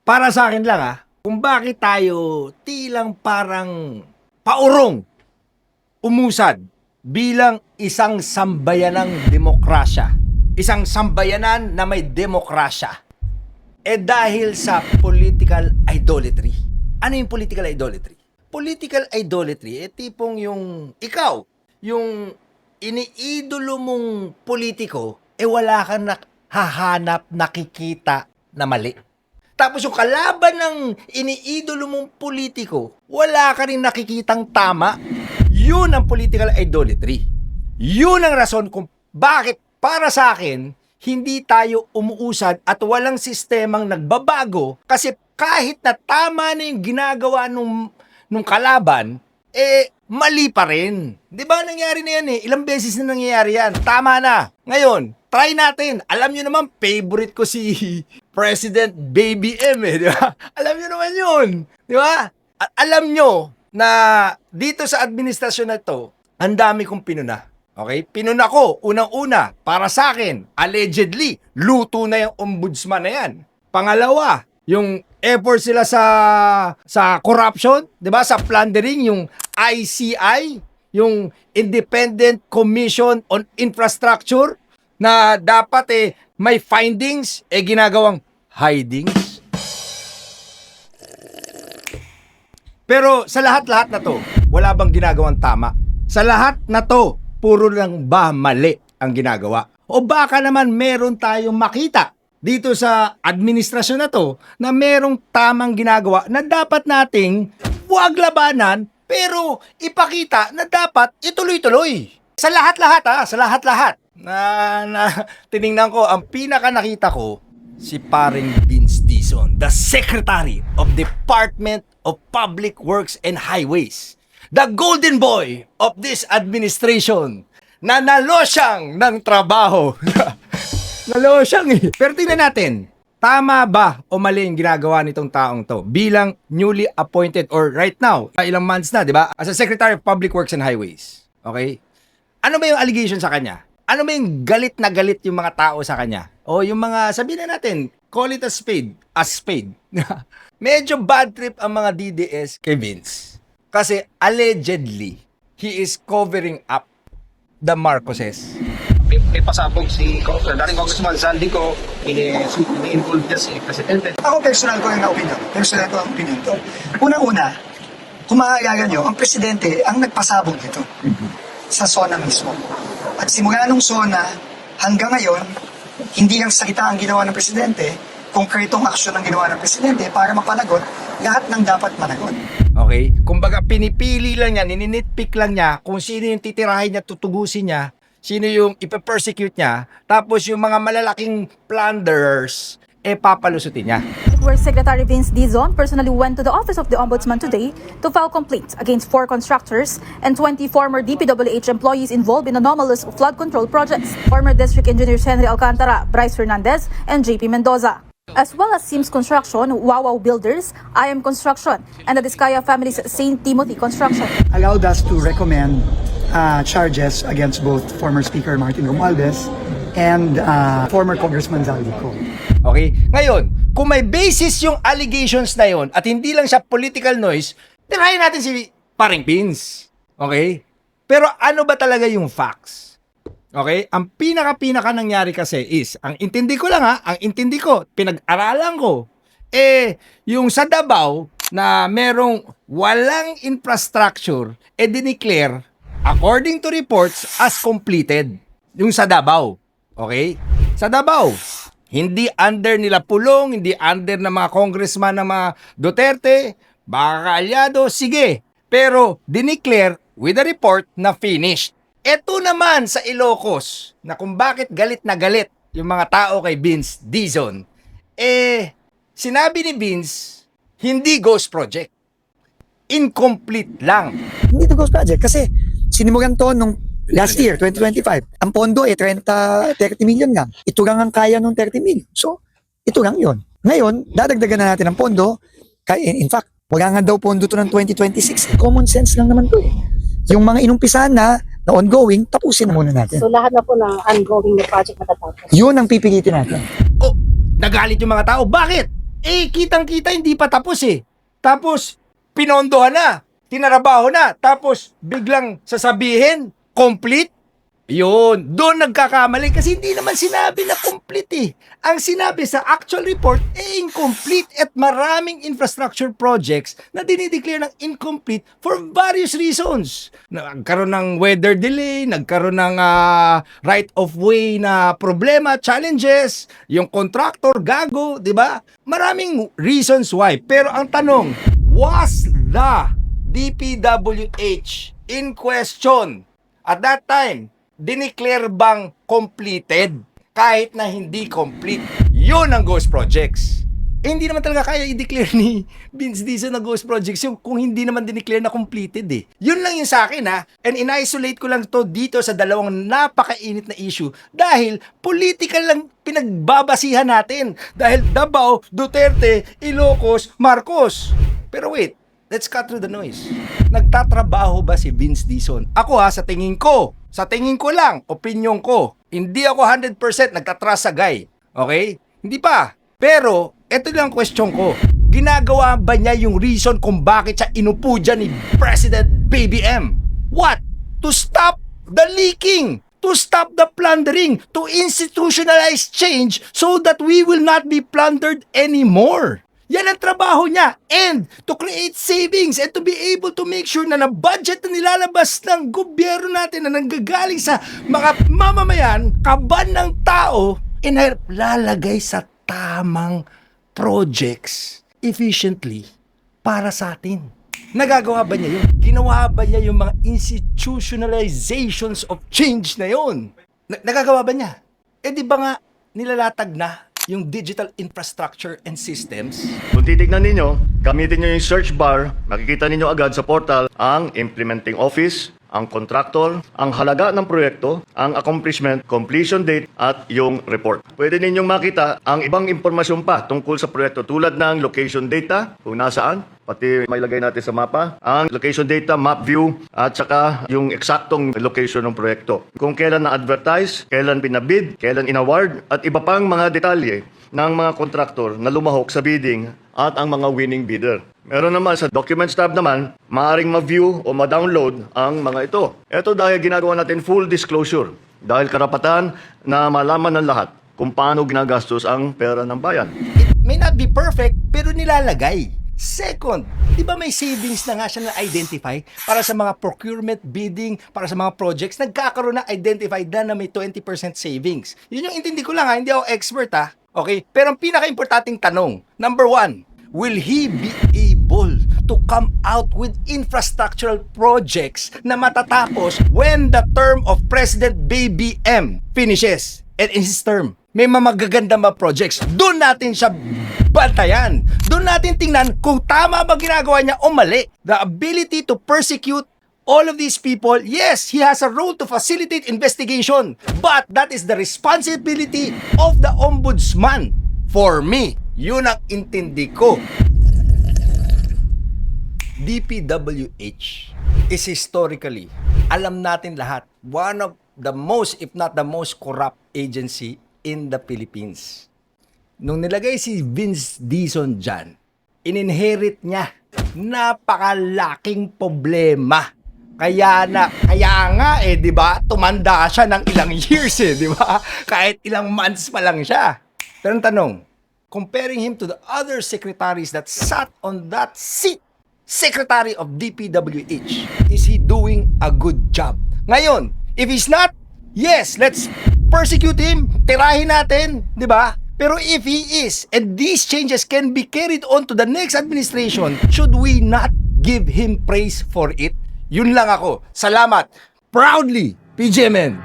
Para sa akin lang kung bakit tayo tilang parang paurong umusad bilang isang sambayanang demokrasya. Isang sambayanan na may demokrasya. Dahil sa political idolatry. Ano yung political idolatry? Political idolatry, tipong yung ikaw, yung iniidolo mong politiko, wala kang hahanap, nakikita na mali. Tapos yung kalaban ng iniidolo mong politiko, wala ka rin nakikitang tama. Yun ang political idolatry. Yun ang rason kung bakit para sa akin, hindi tayo umuusad at walang sistemang nagbabago kasi kahit na tama na yung ginagawa nung kalaban, mali pa rin. Di ba nangyari na yan Ilang beses na nangyayari yan. Tama na. Ngayon, try natin. Alam nyo naman, favorite ko si President Baby M di ba? Alam nyo naman yun. Di ba? At alam nyo na dito sa administrasyon na to, ang dami kong pinuna. Okay? Pinuna ko, unang-una, para sa akin, allegedly, luto na yung ombudsman na yan. Pangalawa, yung effort sila sa corruption, 'di ba? Sa plundering, yung ICI, yung Independent Commission on Infrastructure na dapat may findings, ginagawang hidings. Pero sa lahat-lahat na to, wala bang ginagawang tama? Sa lahat na to, puro lang ba mali ang ginagawa? O baka naman meron tayong makita dito sa administrasyon na to na merong tamang ginagawa na dapat nating huwag labanan pero ipakita na dapat ituloy-tuloy. Sa lahat-lahat sa lahat-lahat na tiningnan ko, ang pinaka nakita ko si paring Vince Dizon, the Secretary of Department of Public Works and Highways, the golden boy of this administration, na nalo siyang ng trabaho. Nalo siyang Pero tingnan natin, tama ba o mali yung ginagawa nitong taong to bilang newly appointed or right now, ilang months na, di ba? As a Secretary of Public Works and Highways. Okay? Ano ba yung allegation sa kanya? Ano ba yung galit na galit yung mga tao sa kanya? O yung mga, sabihin na natin, call it a spade. Medyo bad trip ang mga DDS kay Vince. Kasi allegedly, he is covering up the Marcoses. May pasabog si dating Congressman Sandy ko, ini-involve niya si Presidente. Ako personal ko yung opinion. Personal ko ang opinion to. Unang-una, kung maaalala nyo, ang Presidente ang nagpasabog dito sa SONA mismo. At simula nung SONA hanggang ngayon, hindi lang salita ang ginawa ng Presidente, konkretong aksyon ang ginawa ng Presidente para mapanagot lahat ng dapat managot. Okay? Kumbaga pinipili lang niya, nininitpick lang niya kung sino yung titirahin niya, tutugusin niya, sino yung ipe-persecute niya, tapos yung mga malalaking plunderers, papalusutin niya. Where Secretary Vince Dizon personally went to the office of the Ombudsman today to file complaints against 4 constructors and 20 former DPWH employees involved in anomalous flood control projects. Former District Engineers Henry Alcantara, Bryce Fernandez, and JP Mendoza. As well as Sims Construction, Wawaw Builders, IM Construction, and the Discaya Family's St. Timothy Construction. Allowed us to recommend charges against both former Speaker Martin Romualdez and former Congressman Zaldico. Okay? Ngayon, kung may basis yung allegations na yon at hindi lang siya political noise, tirahin natin si paring Vince. Okay? Pero ano ba talaga yung facts? Okay? Ang pinaka nangyari kasi is, ang intindi ko lang ang intindi ko, pinag-aralan ko, yung sa Davao na merong walang infrastructure, dineclare, according to reports, as completed. Yung sa Davao. Okay? Sa Davao. Hindi under nila Pulong, hindi under ng mga congressman ng mga Duterte, baka kaalyado, sige. Pero dineclare with a report na finished. Ito naman sa Ilocos, na kung bakit galit na galit yung mga tao kay Vince Dizon, sinabi ni Vince, hindi ghost project. Incomplete lang. Hindi to ghost project kasi sinimulan to nung last year, 2025. Ang pondo 30 million lang. Ito lang ang kaya nung 30 million. So, ito lang yon. Ngayon, dadagdagan na natin ang pondo. In fact, wala nga daw pondo to ng 2026. Common sense lang naman to Yung mga inumpisahan na ongoing, tapusin na muna natin. So lahat na po ng ongoing na project matatapos. Yun ang pipilitin natin. Nagalit yung mga tao. Bakit? Eh, kitang-kita hindi pa tapos eh. Tapos, pinondohan na, tinarabaho na, tapos biglang sasabihin, complete? Yun, doon nagkakamali kasi hindi naman sinabi na complete eh. Ang sinabi sa actual report, incomplete at maraming infrastructure projects na dinideclare ng incomplete for various reasons. Nagkaroon ng weather delay, nagkaroon ng right of way na problema, challenges, yung contractor gago, di ba? Maraming reasons why. Pero ang tanong, was the DPWH in question at that time dineclare bang completed kahit na hindi complete? Yun ang ghost projects. Eh, hindi naman talaga kaya i-declare ni Vince Dizon na ghost projects yung kung hindi naman dineclare na completed eh. Yun lang yung sa akin ha. And in-isolate ko lang to dito sa dalawang napakainit na issue dahil political lang pinagbabasihan natin. Dahil Davao, Duterte, Ilocos, Marcos. Pero wait, let's cut through the noise. Nagtatrabaho ba si Vince Dizon? Ako ha, sa tingin ko lang, opinion ko, hindi ako 100% nagtatrust sa guy. Okay? Hindi pa. Pero, eto lang question ko. Ginagawa ba niya yung reason kung bakit siya inupo dyan ni President BBM? What? To stop the leaking, to stop the plundering, to institutionalize change so that we will not be plundered anymore. Yan ang trabaho niya. And to create savings and to be able to make sure na budget na nilalabas ng gobyerno natin na nanggagaling sa mga mamamayan, kaban ng tao, lalagay sa tamang projects efficiently para sa atin. Nagagawa ba niya yun? Ginawa ba niya yung mga institutionalizations of change na yun? Nagagawa ba niya? Eh di ba nga nilalatag na yung digital infrastructure and systems? Kung titignan ninyo, gamitin nyo yung search bar, makikita ninyo agad sa portal ang implementing office, ang contractor, ang halaga ng proyekto, ang accomplishment, completion date, at yung report. Pwede ninyong makita ang ibang impormasyon pa tungkol sa proyekto tulad ng location data, kung nasaan, pati may lagay natin sa mapa, ang location data, map view, at saka yung eksaktong location ng proyekto. Kung kailan na-advertise, kailan pinabid, kailan in-award, at iba pang mga detalye ng mga kontraktor na lumahok sa bidding at ang mga winning bidder. Meron naman sa Documents tab naman, maaaring ma-view o ma-download ang mga ito. Ito dahil ginagawa natin full disclosure. Dahil karapatan na malaman ng lahat kung paano ginagastos ang pera ng bayan. It may not be perfect, pero nilalagay. Second, di ba may savings na nga siya na-identify para sa mga procurement bidding, para sa mga projects, nagkakaroon na identified na may 20% savings. Yun yung intindi ko lang ha, hindi ako expert ha. Okay? Pero ang pinaka-importanting tanong, number 1, will he be able to come out with infrastructural projects na matatapos when the term of President BBM finishes? And in his term, may magaganda mga projects. Doon natin siya bantayan. Doon natin tingnan kung tama ba ginagawa niya o mali. The ability to persecute all of these people, yes, he has a role to facilitate investigation. But that is the responsibility of the ombudsman. For me, yun ang intindi ko. DPWH is historically, alam natin lahat, one of the most, if not the most corrupt agency in the Philippines. Nung nilagay si Vince Dizon dyan, in-inherit niya napakalaking problema. Kaya nga di ba, tumanda siya ng ilang years di ba? Kahit ilang months pa lang siya. Pero ang tanong, comparing him to the other secretaries that sat on that seat, Secretary of DPWH, is he doing a good job? Ngayon, if he's not, yes, let's persecute him, tirahin natin, di ba? Pero if he is, and these changes can be carried on to the next administration, should we not give him praise for it? Yun lang ako. Salamat. Proudly, PGMN.